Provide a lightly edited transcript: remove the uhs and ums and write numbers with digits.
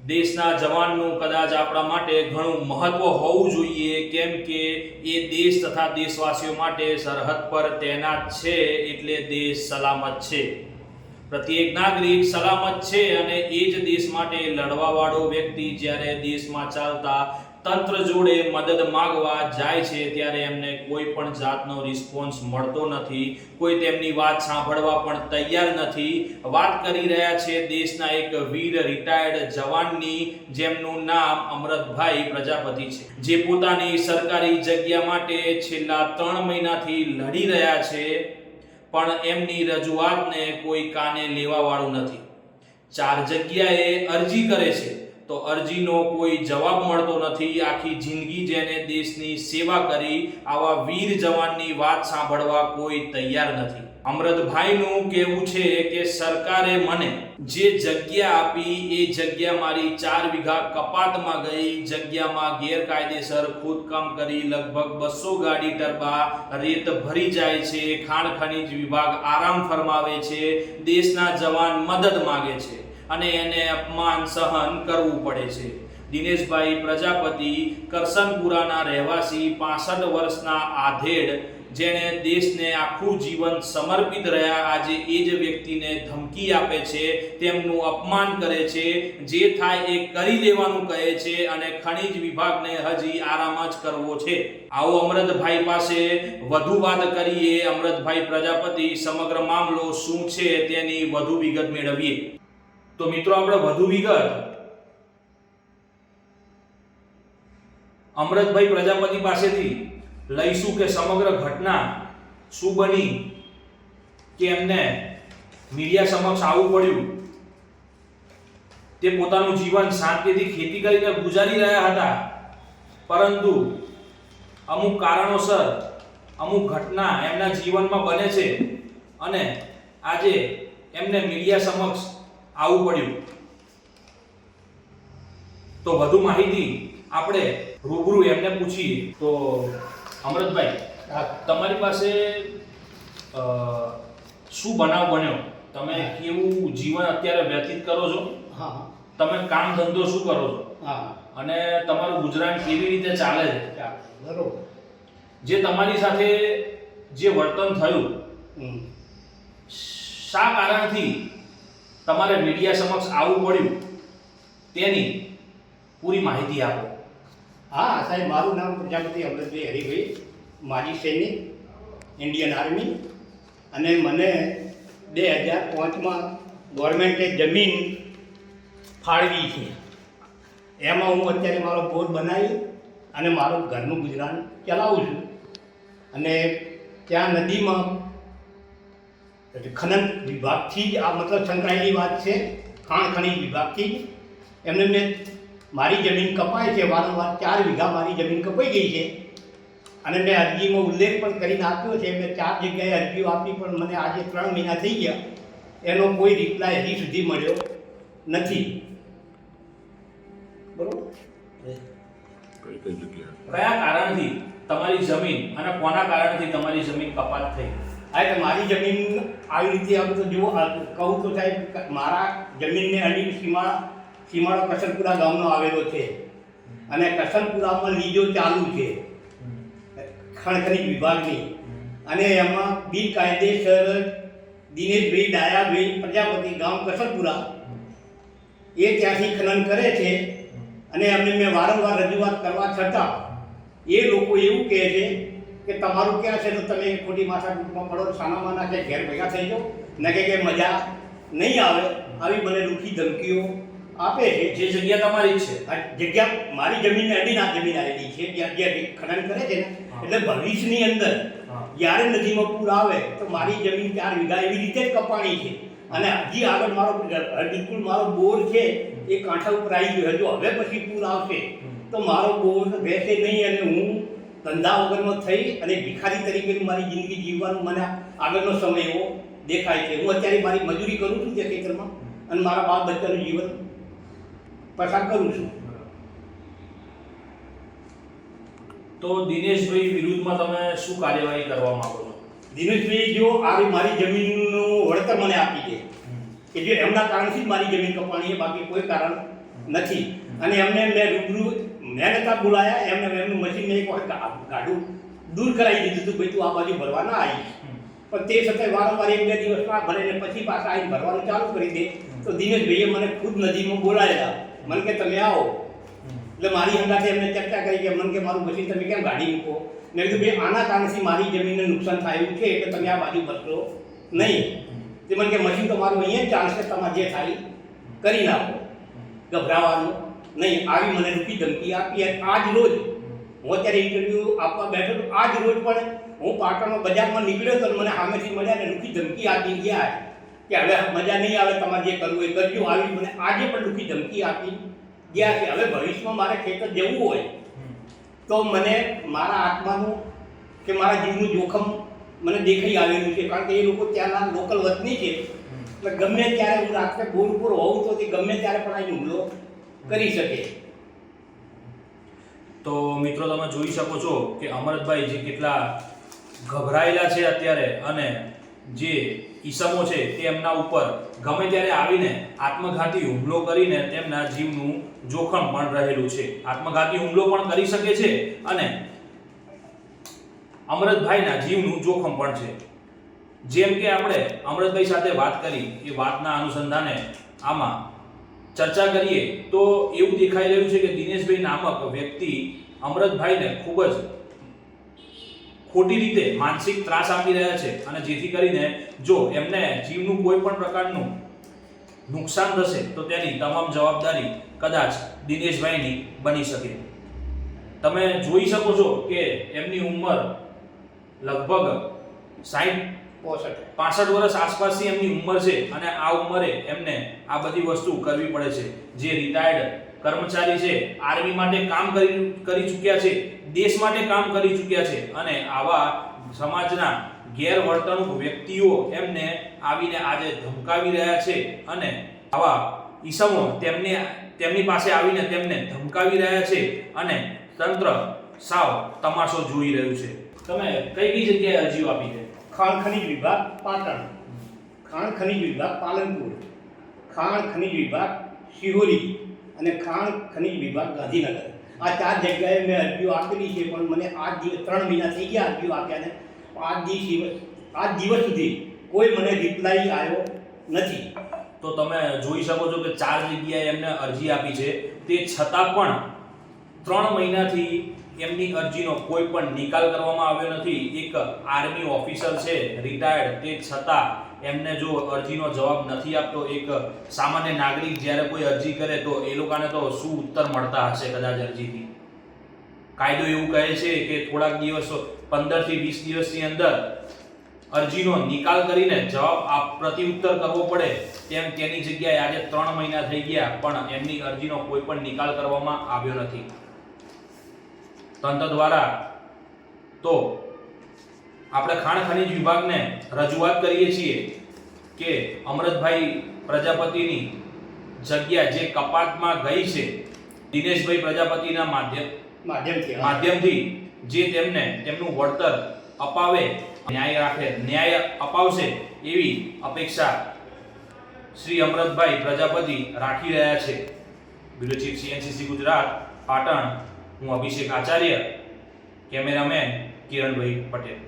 દેશના જવાનનું કદાચ આપણા માટે ઘણું મહત્વ હોવું જોઈએ, કેમ કે એ દેશ તથા દેશવાસીઓ માટે સરહદ પર તૈનાત છે એટલે દેશ સલામત છે. પ્રત્યેક નાગરિક સલામત છે અને એ જ દેશ માટે લડવાવાળો વ્યક્તિ જ્યારે દેશમાં ચાલતા તંત્ર જોડે મદદ માંગવા જાય છે ત્યારે એમને કોઈ પણ જાતનો રિસ્પોન્સ મળતો નથી, કોઈ તેમની વાત સાંભળવા પણ તૈયાર નથી. વાત કરી રહ્યા છે દેશના એક વીર રિટાયર્ડ જવાનની, જેમનું નામ અમરતભાઈ પ્રજાપતિ છે, જે પોતાની સરકારી જગ્યા માટે છેલ્લા 3 મહિનાથી લડી રહ્યા છે, પણ એમની રજૂઆતને કોઈ કાને લેવા વાળું નથી. 4 જગ્યાએ અરજી કરે છે તો અરજીનો કોઈ જવાબ મળતો નથી. આખી જિંદગી જેને દેશની સેવા કરી, આવા વીર જવાનની વાત સાંભળવા કોઈ તૈયાર નથી. અમરતભાઈનું કહેવું છે કે સરકારે મને જે જગ્યા આપી એ જગ્યા મારી 4 વીઘા કપાતમાં ગઈ. જગ્યામાં ગેરકાયદેસર ખોદકામ કરી લગભગ 200 ગાડી ટરબા રેત ભરી જાય છે. ખાણ ખનીજ વિભાગ આરામ ફરમાવે છે, દેશના જવાન મદદ માંગે છે અને એને અપમાન સહન કરવું પડે છે. દિનેશભાઈ પ્રજાપતિ કરસનપુરાના રહેવાસી 65 વર્ષના આધેડ, જેણે દેશને આખું જીવન સમર્પિત રહ્યા, આજે એ જ વ્યક્તિને ધમકી આપે છે, તેમનું અપમાન કરે છે, જે થાય એ કરી લેવાનું કહે છે અને ખનીજ વિભાગને હજી આરામ જ કરવો છે. આવો અમરતભાઈ પાસે વધુ વાત કરીએ. અમરતભાઈ પ્રજાપતિ સમગ્ર મામલો શું છે તેની વધુ વિગત મેળવીએ. તો મિત્રો, આપણે વધુ વિગત અમરતભાઈ પ્રજાપતિ પાસેથી લઈશું કે સમગ્ર ઘટના શું બની કે એમને મીડિયા સમક્ષ આવવું પડ્યું. તે પોતાનું જીવન શાંતિથી ખેતી કરીને ગુજારી રહ્યા હતા, પરંતુ અમુક કારણોસર અમુક ઘટના એમના જીવનમાં બને છે અને આજે એમને મીડિયા સમક્ષ આવવું પડ્યું. તો વધુ માહિતી આપણે રૂબરૂ એમને પૂછીએ. તો અમરતભાઈ, તમારી પાસે શું બનાવ બન્યો? તમે કેવું જીવન અત્યારે વ્યતીત કરો છો? તમે કામ ધંધો શું કરો છો? અને તમારું ગુજરાન કેવી રીતે ચાલે છે? બરોબર. જે તમારી સાથે જે વર્તન થયું, શા કારણથી તમારે મીડિયા સમક્ષ આવવું પડ્યું, તેની પૂરી માહિતી આપો. હા સાહેબ, મારું નામ પ્રજાપતિ અમરતભાઈ હરિભાઈ, માજી સૈનિક, ઇન્ડિયન આર્મી. અને મને 2005માં ગવર્મેન્ટે જમીન ફાળવી છે. એમાં હું અત્યારે મારો બોર બનાવી અને મારું ઘરનું ગુજરાન ચલાવું છું. અને ત્યાં નદીમાં ખનન વિભાગથી જ આ મતલબ સંકળાયેલી વાત છે, ખાણ ખનીજ વિભાગથી જ એમને મેં મારી જમીન કપાય છે. વારંવાર 4 વીઘા મારી જમીન કપાઈ ગઈ છે અને મેં અરજીમાં ઉલ્લેખ પણ કરીને આપ્યો છે. મેં 4 જગ્યાએ અરજીઓ આપી, પણ મને આજે 3 મહિના થઈ ગયા, એનો કોઈ રિપ્લાય હજી સુધી મળ્યો નથી. બરોબર. કયા કારણથી તમારી જમીન અને કોના કારણથી તમારી જમીન કપાત થઈ? હા, એટલે મારી જમીન આવી રીતે આમ તો જો કહું તો સાહેબ, મારા જમીનને અડીને સીમાડો કસનપુરા ગામનો આવેલો છે અને કસનપુરામાં લીજો ચાલુ છે ખાણ ખનીજ વિભાગની. અને એમાં બિનકાયદેસર દિનેશભાઈ ડાયાભાઈ પ્રજાપતિ ગામ કસનપુરા એ ત્યાંથી ખનન કરે છે. અને એમને મેં વારંવાર રજૂઆત કરવા છતાં એ લોકો એવું કહે છે કે તમારું ક્યાં છે, તો તમે ખોટી માથાકૂટમાં પડો, સાનામાના કે ઘેર ભેગા થઈ જાઓ, નકે કે મજા નહીં આવે, આવી મને રૂખી ધમકીઓ આપે છે. જે જગ્યા તમારી છે, આ જગ્યા મારી જમીનને અડીને આ જમીન આવેલી છે, જ્યાં ખનન કરે છે ને, એટલે ભવિષ્યની અંદર જ્યારે નદીમાં પૂર આવે તો મારી જમીન 4 વીઘા એવી રીતે જ કપાણી છે. અને હજી આગળ મારો બિલકુલ મારો બોર છે એ કાંઠા ઉપર આવી ગયો. હજુ હવે પછી પૂર આવશે તો મારો બોર રહેશે નહીં અને હું ધંધા વગરમાં થઈ અને ભિખારી તરીકે મારી જિંદગી જીવવાનું મને આગળનો સમય એવો દેખાય છે. હું અત્યારે મારી મજૂરી કરું છું તે ખેતરમાં અને મારા બાળ બચ્ચાનું જીવન પસાર કરું છું. તો દિનેશભાઈ વિરુદ્ધમાં તમે શું કાર્યવાહી કરવા માંગો છો? દિનેશભાઈ જો મારી જમીનનું વળતર મને આપી દે કે જે એમના કારણથી જ મારી જમીન કપાણી છે, બાકી કોઈ કારણ નથી. અને એમને મેં રૂબરૂ મેં નતા બોલાયા, એમનું મશીન મેં એક વખત ગાડું દૂર કરાવી દીધું હતું, ભાઈ તું આ બાજુ ભરવા ના આવીશ. પણ તે છતાંય વારંવાર 1-2 દિવસમાં ભરે ને પછી પાછા આવીને ભરવાનું ચાલુ કરી દે. તો દિનેશભાઈએ મને ખુદ નદીમાં બોલાયેલા, મને કે તમે આવો. એટલે મારી હંગાથે એમને ચર્ચા કરી કે મને કે મારું મશીન તમે કેમ ગાડી મૂકો. મેં કીધું ભાઈ આના કારણથી મારી જમીનને નુકસાન થાય એવું છે એટલે તમે આ બાજુ ભરશો નહીં. તે મને કે મશીન તો મારું અહીંયા જ ચાલશે, તમારે જે થાય કરી નાખો, ગભરાવાનું નહીં. આવી મને રૂકી ધમકી આપી. આજ રોજ હું અત્યારે ઇન્ટરવ્યૂ આપવા બેઠો તો આજ રોજ પણ હું પાટણમાં બજારમાં નીકળ્યો તો મને સામેથી મળ્યા ને રૂકી ધમકી આપી ગયા કે હવે મજા નહીં આવે, તમારે જે કરવું એ કરજો. આવી મને આજે પણ રૂકી ધમકી આપી ગયા કે હવે ભવિષ્યમાં મારે ખેતર જવું હોય તો મને મારા આત્માનું કે મારા જીવનું જોખમ મને દેખાઈ આવેલું છે. કારણ કે એ લોકો ત્યાંના લોકલ વતની છે એટલે ગમે ત્યારે હું રાત્રે બોર ઉપર હોઉં તો તે ગમે ત્યારે પણ અહીં હુમલો કરી શકે. તો મિત્રો તમે જોઈ શકો છો કે અમરતભાઈ જે કેટલા ગભરાયેલા છે અત્યારે, અને જે ઈસમો છે તે એમના ઉપર ગમે ત્યારે આવીને આત્મઘાતી હુમલો કરીને તેમના જીવનું જોખમ પણ રહેલું છે. આત્મઘાતી હુમલો પણ કરી શકે છે અને અમરતભાઈના જીવનું જોખમ પણ છે. જેમ કે આપણે અમરતભાઈ સાથે વાત કરી એ વાતના અનુસંધાને આમાં ચર્ચા કરીએ તો એવું દેખાઈ રહ્યું છે કે દિનેશભાઈ નામક વ્યક્તિ અમરતભાઈને ખૂબ જ ખોટી રીતે માનસિક ત્રાસ આપી રહ્યા છે, અને જેથી કરીને જો એમને જીવનું કોઈ પણ પ્રકારનું નુકસાન થશે તો તેની તમામ જવાબદારી કદાચ દિનેશભાઈની બની શકે. તમે જોઈ શકો છો કે એમની ઉંમર લગભગ 65 વર્ષ આસપાસની એમની ઉંમર છે, અને આ ઉંમરે એમને આ બધી વસ્તુ કરવી પડે છે. જે રિટાયર્ડ કર્મચારી છે, આર્મી માટે કામ કરી ચૂક્યા છે, દેશ માટે કામ કરી ચૂક્યા છે, અને આવા સમાજના ગેરવર્તણૂક વ્યક્તિઓ એમને આવીને આજે ધમકાવી રહ્યા છે, અને આવા ઈસમો તેમની પાસે આવીને તેમને ધમકાવી રહ્યા છે, અને તંત્ર સાવ તમાશો જોઈ રહ્યું છે. તમે કઈ જગ્યાએ અરજીઓ આપી છે? ખાણ ખનીજ વિભાગ પાટણ, ખાણ ખનીજ વિભાગ પાલનપુર, ખાણ ખનીજ વિભાગ શિહોરી અને ખાણ ખનીજ વિભાગ ગાંધીનગર. આ 4 જગ્યાએ મેં અરજીઓ આપેલી છે, પણ મને આજ દિવસ 3 મહિના થઈ ગયા અરજીઓ આપ્યાને. આજ દિવસ સુધી કોઈ મને રિપ્લાય આવ્યો નથી. તો તમે જોઈ શકો છો કે 4 જગ્યાએ એમને અરજી આપી છે, તે છતાં પણ 3 મહિનાથી એમની અરજીનો કોઈ પણ નિકાલ કરવામાં આવ્યો નથી. એક આર્મી ઓફિસર છે રિટાયર્ડ, તે છતાં એમને જો અરજીનો જવાબ નથી આપતો, એક સામાન્ય નાગરિક જ્યારે કોઈ અરજી કરે તો એ લોકોને તો શું ઉત્તર મળતા હશે કદાચ અરજીથી. કાયદો એવું કહે છે કે થોડાક દિવસ 15 થી 20 દિવસની અંદર અરજીનો નિકાલ કરીને જવાબ પ્રત્યુત્તર કરવો પડે. તેની જગ્યાએ આજે 3 મહિના થઈ ગયા પણ એમની અરજીનો કોઈ પણ નિકાલ કરવામાં આવ્યો નથી તંત્ર દ્વારા. તો આપણે ખાણ ખનીજ વિભાગને રજૂઆત કરીએ છીએ કે અમરતભાઈ પ્રજાપતિની જગ્યા જે કપાતમાં ગઈ છે, દિનેશભાઈ પ્રજાપતિના માધ્યમથી જે તેમનું વળતર અપાવે, ન્યાય અપાવશે એવી અપેક્ષા શ્રી અમરતભાઈ પ્રજાપતિ રાખી રહ્યા છે. Bureau chief CNCC Gujarat Patan, હું અભિષેક આચાર્ય, કેમેરામેન કિરણભાઈ પટેલ.